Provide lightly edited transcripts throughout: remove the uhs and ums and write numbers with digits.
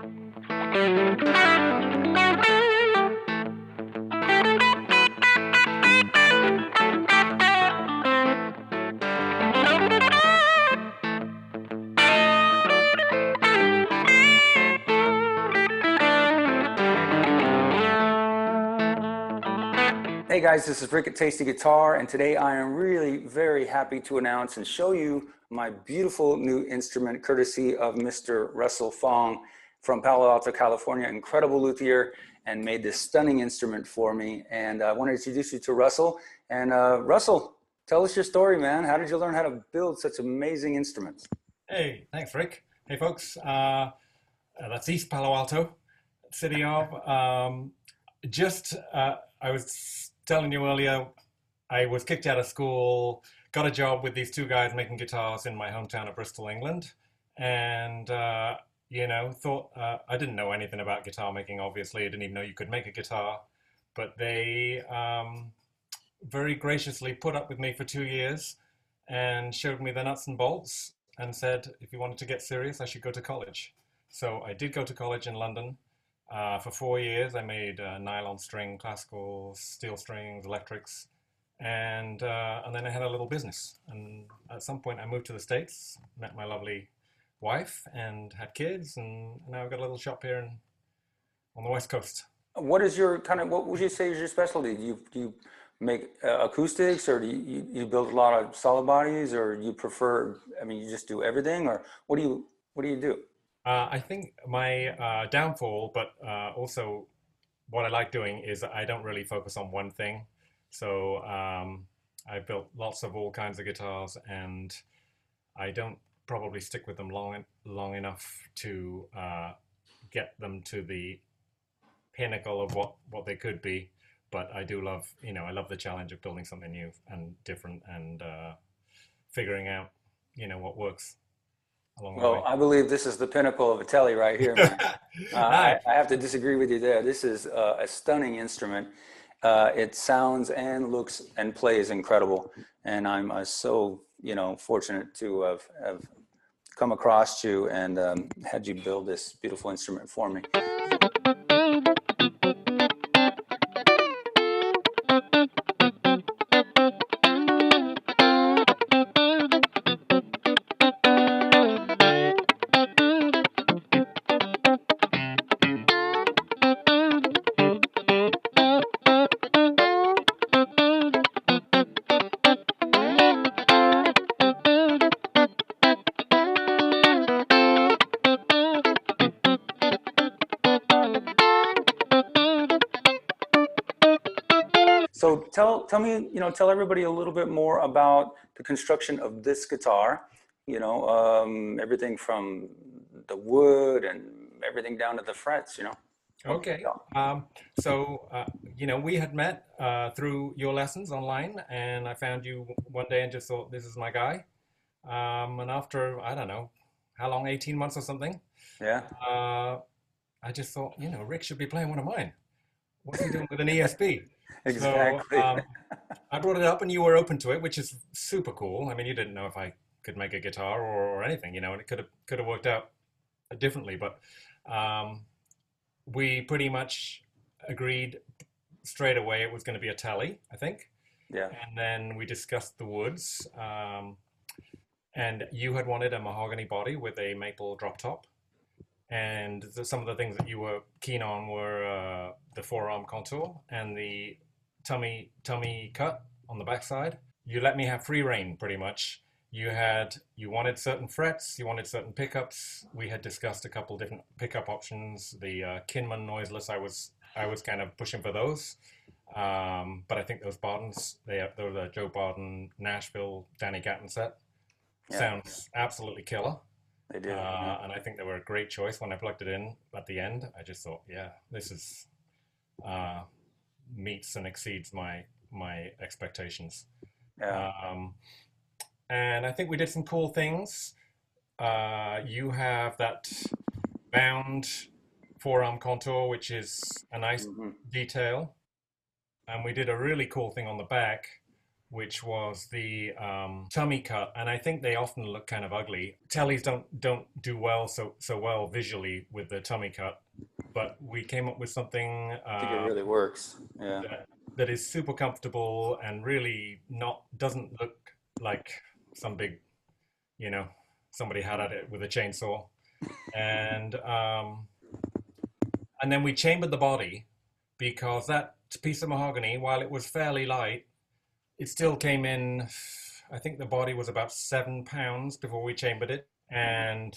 Hey guys, this is Rick at Tasty Guitar, and today I am really very happy to announce and show you my beautiful new instrument courtesy of Mr. Russell Fong from Palo Alto, California, incredible luthier, and made this stunning instrument for me. And I want to introduce you to Russell. And Russell, tell us your story, man. How did you learn how to build such amazing instruments? Hey, thanks, Rick. Hey, folks. That's East Palo Alto, city of. I was telling you earlier, I was kicked out of school, got a job with these two guys making guitars in my hometown of Bristol, England, and thought I didn't know anything about guitar making. Obviously, I didn't even know you could make a guitar, but they very graciously put up with me for 2 years and showed me the nuts and bolts and said if you wanted to get serious, I should go to college. So I did go to college in London. For 4 years, I made nylon string, classical, steel strings, electrics, and then I had a little business. And at some point, I moved to the States, met my lovely wife, and had kids, and now I've got a little shop here on the West Coast. What is your what would you say is your specialty? Do you make acoustics, or do you build a lot of solid bodies, or you prefer, I mean, you just do everything, or what do you do? I think my downfall, but also what I like doing is I don't really focus on one thing. So I built lots of all kinds of guitars, and I don't probably stick with them long enough to get them to the pinnacle of what they could be. But I do love, I love the challenge of building something new and different and figuring out, what works along the way. Well, I believe this is the pinnacle of a telly right here, man. Nice. I have to disagree with you there. This is a stunning instrument. It sounds and looks and plays incredible, and I'm so fortunate to have come across you and had you build this beautiful instrument for me. So tell me, tell everybody a little bit more about the construction of this guitar. Everything from the wood and everything down to the frets. Okay. We had met through your lessons online, and I found you one day and just thought, this is my guy. And after, I don't know, how long, 18 months or something, Yeah, uh, I just thought, Rick should be playing one of mine. What's he doing with an ESP? So exactly. I brought it up, and you were open to it, which is super cool. I mean, you didn't know if I could make a guitar or anything, and it could have worked out differently, but um, we pretty much agreed straight away it was going to be a tele, I think. Yeah, And then we discussed the woods. And you had wanted a mahogany body with a maple drop top. And some of the things that you were keen on were the forearm contour and the tummy cut on the backside. You let me have free reign pretty much. You wanted certain frets, you wanted certain pickups. We had discussed a couple different pickup options. The Kinman noiseless, I was kind of pushing for those. But I think those Bardens, those are Joe Barden, Nashville, Danny Gatton set. yeah, Sounds absolutely killer. they do. Yeah. And I think they were a great choice when I plugged it in at the end. I just thought, yeah, this is meets and exceeds my expectations. Yeah. Um, and I think we did some cool things. You have that bound forearm contour, which is a nice Hmm. detail. And we did a really cool thing on the back which was the tummy cut, and I think they often look kind of ugly. Tellies don't do well so well visually with the tummy cut, but we came up with something I think it really works. Yeah. that is super comfortable and really not doesn't look like some big, you know, somebody had at it with a chainsaw, and and then we chambered the body because that piece of mahogany, while it was fairly light, it still came in. I think the body was about 7 pounds before we chambered it, and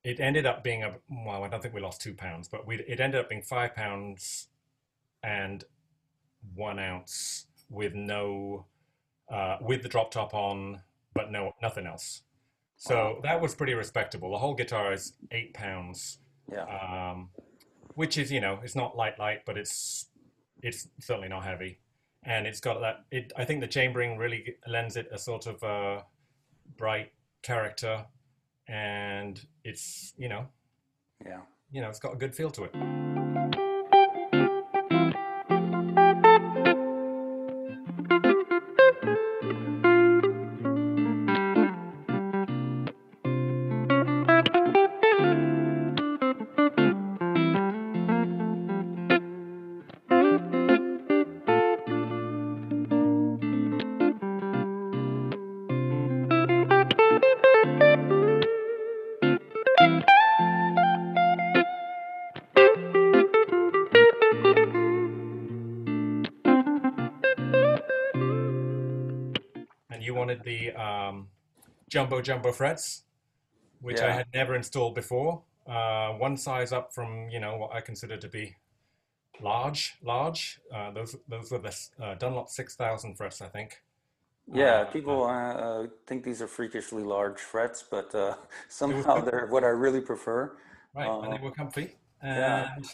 it ended up being a well. I don't think we lost 2 pounds, but it ended up being 5 pounds and 1 ounce with no with the drop top on, but nothing else. Wow. So that was pretty respectable. The whole guitar is 8 pounds, Yeah. which is it's not light, but it's certainly not heavy, and it's got that. I think the chambering really lends it a sort of bright character, and it's Yeah. it's got a good feel to it. And you wanted the jumbo frets, which I Yeah. had never installed before. One size up from what I consider to be large. Those were the Dunlop 6,000 frets, I think. Yeah. Uh, People think these are freakishly large frets, but it was somehow good, they're what I really prefer. right? And Uh, they were comfy. yeah. And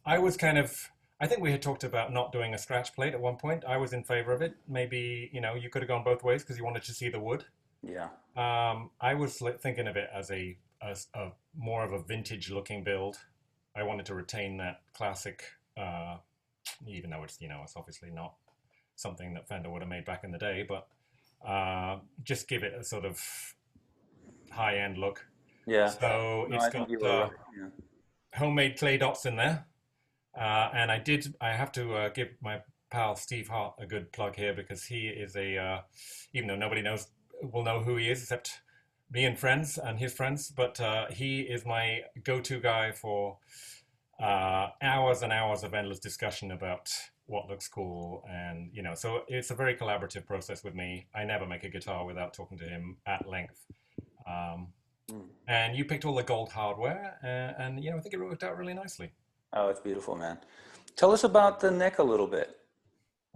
I was kind of, I think we had talked about not doing a scratch plate at one point. I was in favor of it. Maybe you could have gone both ways because you wanted to see the wood. Yeah. I was thinking of it as a more of a vintage looking build. I wanted to retain that classic, even though it's obviously not something that Fender would have made back in the day, but just give it a sort of high end look. Yeah. So No, it's I think got you were right. Yeah. homemade clay dots in there, and I have to give my pal Steve Hart a good plug here because he is even though nobody will know who he is except me and friends and his friends, but he is my go-to guy for hours and hours of endless discussion about what looks cool, and so it's a very collaborative process with me. I never make a guitar without talking to him at length. Um, Mm. and you picked all the gold hardware, and I think it worked out really nicely. Oh, it's beautiful, man. Tell us about the neck a little bit.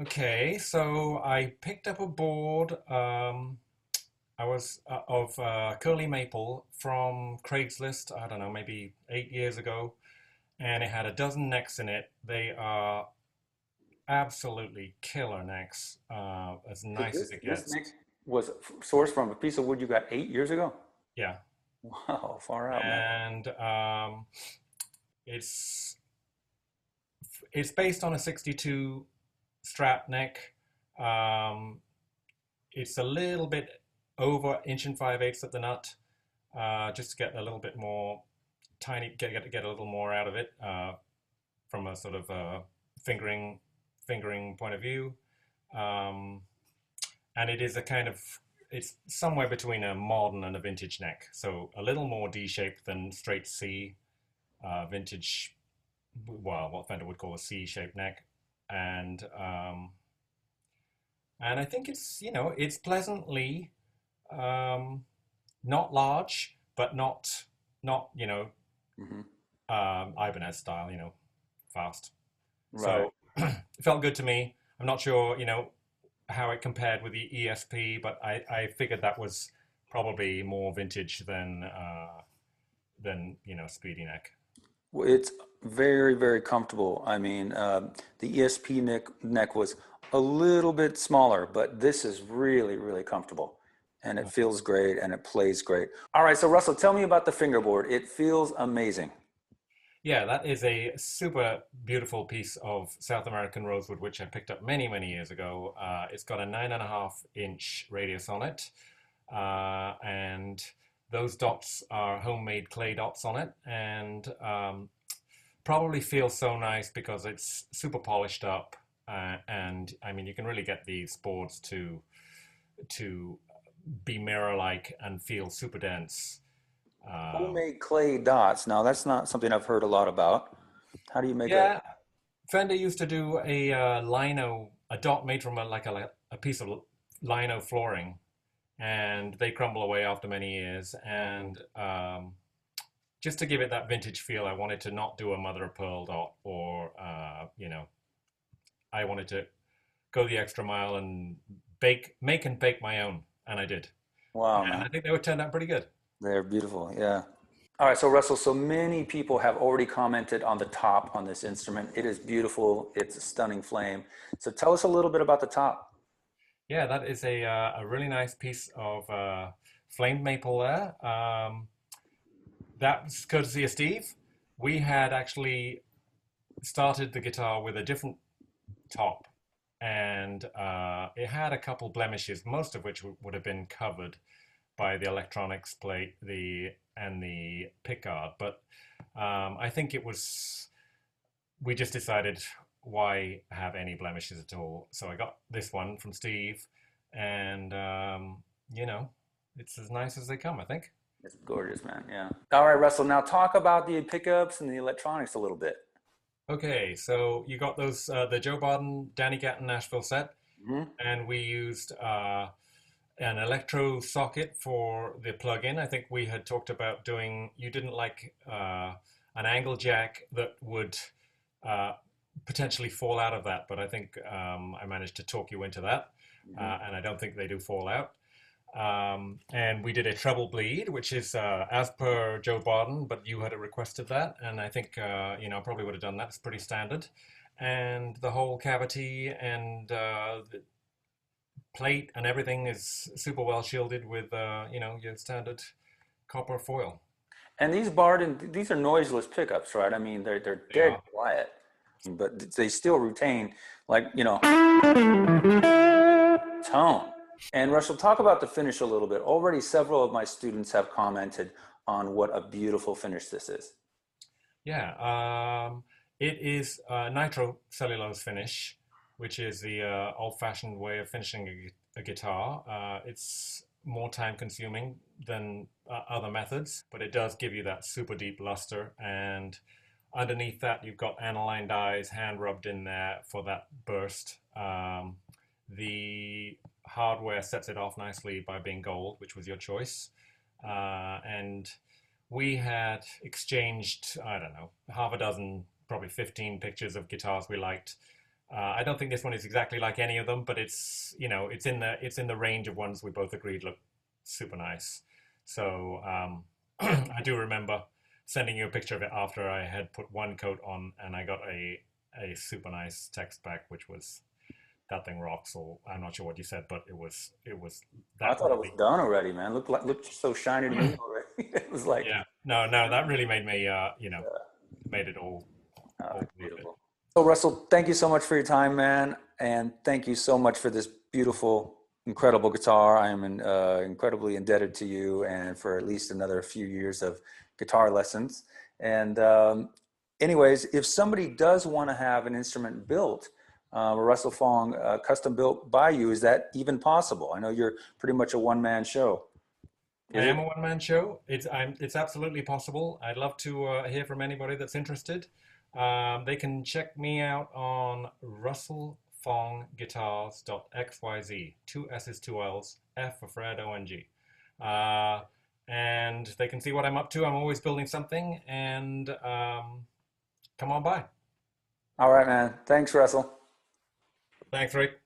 Okay, so I picked up a board. I was of curly maple from Craigslist. I don't know, maybe 8 years ago, and it had a dozen necks in it. They are absolutely killer necks, as So nice as this it this gets. neck was sourced from a piece of wood you got 8 years ago. Yeah, Wow, far out, man. and it's it's based on a 62 Strat neck. Um, it's a little bit over inch and 5/8 at the nut, just to get a little bit more tiny, get a little more out of it from a sort of fingering point of view. Um, and it is a kind of it's somewhere between a modern and a vintage neck, so a little more D-shaped than straight C, vintage. Well, what Fender would call a C-shaped neck, and I think it's pleasantly not large, but not Hmm. Ibanez style, fast. Right. So it felt good to me. I'm not sure, how it compared with the ESP, but I figured that was probably more vintage than Speedy Neck. Well, it's very, very comfortable. I mean, the ESP neck was a little bit smaller, but this is really, really comfortable. And it feels great and it plays great. All right, so Russell, tell me about the fingerboard. It feels amazing. Yeah, that is a super beautiful piece of South American rosewood, which I picked up many, many years ago. It's got a 9.5 inch radius on it, and those dots are homemade clay dots on it, and probably feels so nice because it's super polished up, and I mean you can really get these boards to be mirror-like and feel super dense. Um, Homemade clay dots. Now, that's not something I've heard a lot about. How do you make a? yeah, Fender used to do a lino, a dot made from a piece of lino flooring, and they crumble away after many years. And just to give it that vintage feel, I wanted to not do a mother of pearl dot, or I wanted to go the extra mile and make and bake my own, and I did. Wow, And man. I think they would turn out pretty good. They're beautiful. Yeah. All right, so Russell, so many people have already commented on the top on this instrument. It is beautiful. It's a stunning flame. So tell us a little bit about the top. Yeah, that is a really nice piece of flamed maple there. That's courtesy of Steve. We had actually started the guitar with a different top, and it had a couple blemishes, most of which would have been covered by the electronics plate, the pickguard. But I think it was we just decided why have any blemishes at all. So I got this one from Steve, and you know, it's as nice as they come, I think. It's gorgeous, man. Yeah. All right, Russell, now talk about the pickups and the electronics a little bit. Okay, so you got those the Joe Barden, Danny Gatton Nashville set, Hmm. and we used an electro socket for the plug-in. I think we had talked about doing. You didn't like an angle jack that would uh, potentially fall out of that, but I think I managed to talk you into that, Hmm. and I don't think they do fall out. And we did a treble bleed, which is as per Joe Barden, but you had requested that, and I think probably would have done that. It's pretty standard, and the whole cavity and the plate and everything is super well shielded with your standard copper foil. And these Barden, these are noiseless pickups, right? I mean, they're They dead are. quiet, but they still retain like, tone. And Russell, talk about the finish a little bit. Already several of my students have commented on what a beautiful finish this is. Yeah, it is nitro cellulose finish, which is the old-fashioned way of finishing a guitar. It's more time-consuming than other methods, but it does give you that super deep luster. And underneath that, you've got aniline dyes hand rubbed in there for that burst. The hardware sets it off nicely by being gold, which was your choice. And we had exchanged, I don't know, half a dozen, probably 15 pictures of guitars we liked. I don't think this one is exactly like any of them, but it's in the range of ones we both agreed look super nice. So I do remember sending you a picture of it after I had put one coat on, and I got a super nice text back, which was that thing rocks. Or I'm not sure what you said, but it was I that thought it was really. done already, man. Looked so shiny to me already. It was like, Yeah, no, that really made me made it all worth it. beautiful. So Russell, thank you so much for your time, man, and thank you so much for this beautiful, incredible guitar. I am incredibly indebted to you, and for at least another few years of guitar lessons. And anyways, if somebody does want to have an instrument built, Russell Fong, custom built by you, is that even possible? I know you're pretty much a one-man show. I Is am it? a one-man show. It's absolutely possible. I'd love to hear from anybody that's interested. They can check me out on russellfongguitars.xyz. Two S's, two L's, F for Fred, ONG. Uh, and they can see what I'm up to. I'm always building something, and come on by. All right, man. Thanks, Russell. Thanks, Rick.